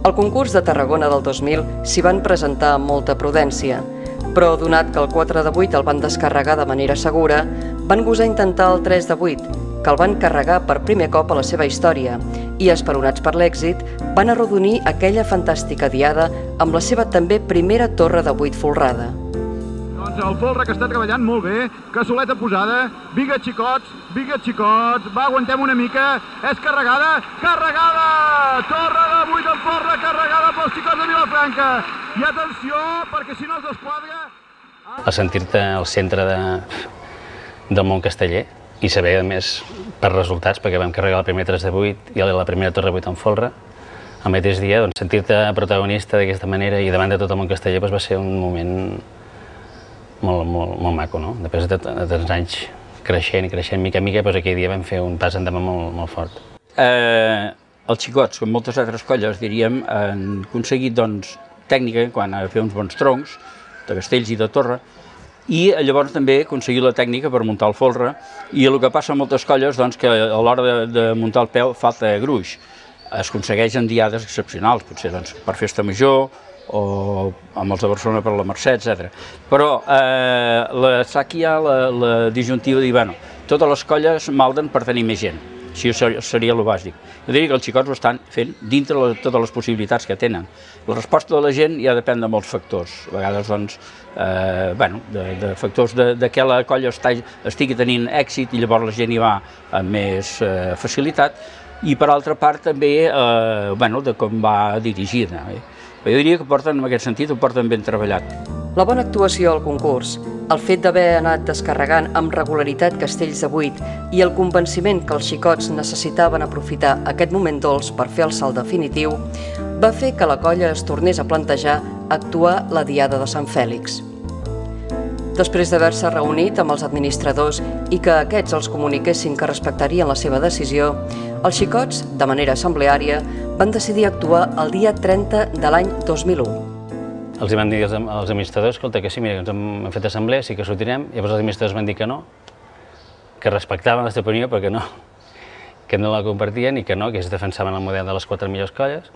Al concurs de Tarragona del 2000 s'hi van presentar amb molta prudència, però donat que el 4 de 8 el van descarregar de manera segura, van gosar intentar el 3 de 8, que el van carregar per primer cop a la seva història, i esperonats per l'èxit, van arrodonir aquella fantàstica diada amb la seva també primera torre de 8 folrada. Doncs el folre que està treballant molt bé, cassoleta posada, biga xicots, va, aguantem una mica, és carregada, torre de 8 en folre, carregada pels xicots de Vilafranca, i atenció, perquè si no es desquadra... A sentir-te al centre del món casteller i saber, a més, per resultats, perquè vam carregar el primer 3 de 8 i la primera torre de 8 en folre, el mateix dia, sentir-te protagonista d'aquesta manera i davant de tot el món casteller va ser un moment molt maco, no? Després de tants anys creixent, mica en mica, aquell dia vam fer un pas endavant molt fort. Els xicots, com moltes altres colles, diríem, han aconseguit tècnica quant a fer uns bons troncs, de castells i de torre, i llavors també aconseguir la tècnica per muntar el folre, i el que passa a moltes colles que a l'hora de muntar el peu falta gruix. Es aconsegueix en diades excepcionals, potser per festa major, o amb els de Barcelona per la Mercè, etc. Però aquí hi ha la disjuntiva de dir, bueno, totes les colles malden per tenir més gent, això seria el bàsic. Jo diria que els xicots ho estan fent dintre de totes les possibilitats que tenen. La resposta de la gent ja depèn de molts factors, a vegades de factors de què la colla estigui tenint èxit i llavors la gent hi va amb més facilitat, i per altra part també de com va dirigida. Jo diria que en aquest sentit ho porten ben treballat. La bona actuació al concurs, el fet d'haver anat descarregant amb regularitat castells de 8 i el convenciment que els xicots necessitaven aprofitar aquest moment dolç per fer el salt definitiu, va fer que la colla es tornés a plantejar actuar la Diada de Sant Fèlix. Després d'haver-se reunit amb els administradors i que aquests els comuniquessin que respectarien la seva decisió, els xicots, de manera assembleària, van decidir actuar el dia 30 de l'any 2001. Els van dir als administradors, escolta, que sí, mira, que ens hem fet assemblea, sí que sortirem, llavors els administradors van dir que no, que respectaven la seva opinió, però que no la compartien i que no, que ells defensaven el model de les 4 millors colles,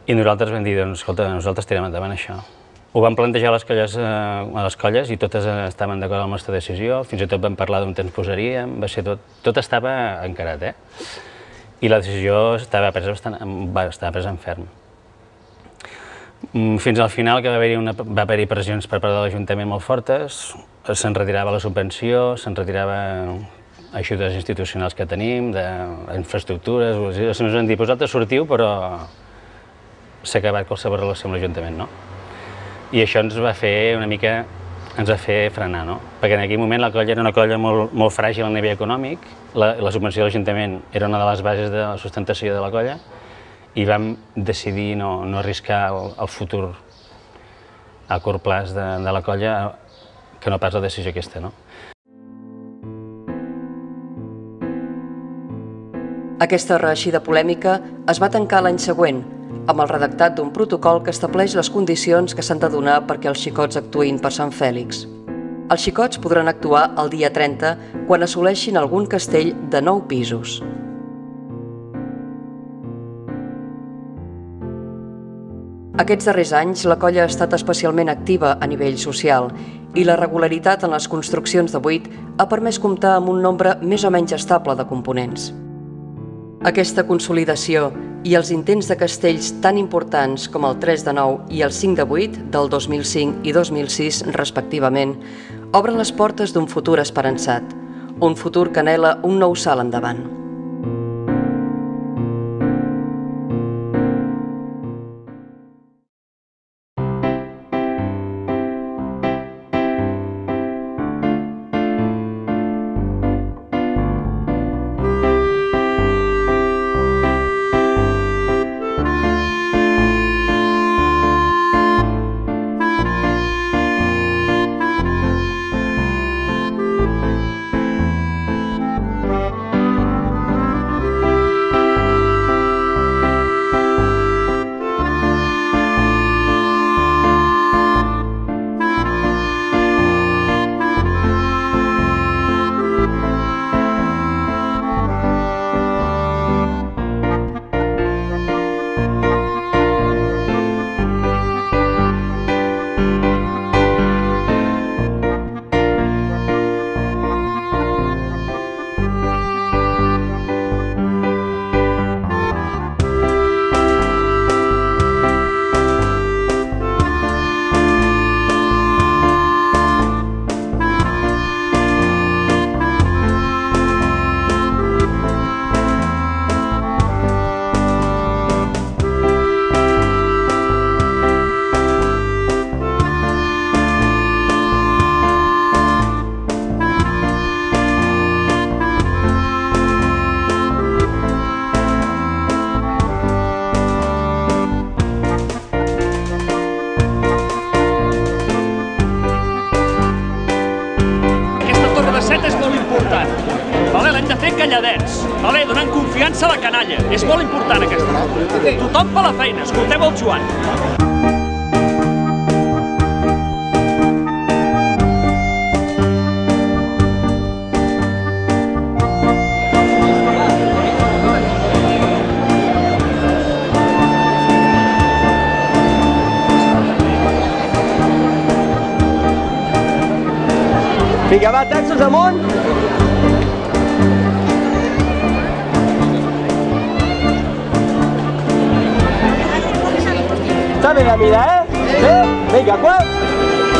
i nosaltres vam dir, doncs, escolta, nosaltres tirem endavant això. Ho vam plantejar a les colles i totes estaven d'acord amb la nostra decisió, fins i tot vam parlar d'on ens posaríem, tot estava encarat, i la decisió estava presa en ferm. Fins al final que va haver-hi pressions per part de l'Ajuntament molt fortes, se'n retirava la subvenció, se'n retirava ajudes institucionals que tenim, d'infraestructures, ens van dir, vosaltres sortiu, però s'ha acabat qualsevol relació amb l'Ajuntament, no? I això ens va fer una mica, ens va fer frenar, no? Perquè en aquell moment la colla era una colla molt fràgil a nivell econòmic, la subvenció de l'Ajuntament era una de les bases de la sustentació de la colla, i vam decidir no arriscar el futur a curt plaç de la colla que no pas la decisió aquesta, no? Aquesta reeixida polèmica es va tancar l'any següent, amb el redactat d'un protocol que estableix les condicions que s'han de donar perquè els xicots actuïn per Sant Fèlix. Els xicots podran actuar el dia 30 quan assoleixin algun castell de 9 pisos. Aquests darrers anys la colla ha estat especialment activa a nivell social i la regularitat en les construccions de 8 ha permès comptar amb un nombre més o menys estable de components. Aquesta consolidació i els intents de castells tan importants com el 3 de 9 i el 5 de 8 del 2005 i 2006, respectivament, obren les portes d'un futur esperançat, un futur que anhela un nou salt endavant. calladets, donant confiança a la canalla. És molt important aquesta cosa. Tothom per la feina, escolteu el Joan. Vinga, va, taxos amunt! Està bé la mida, eh? Vinga, 4,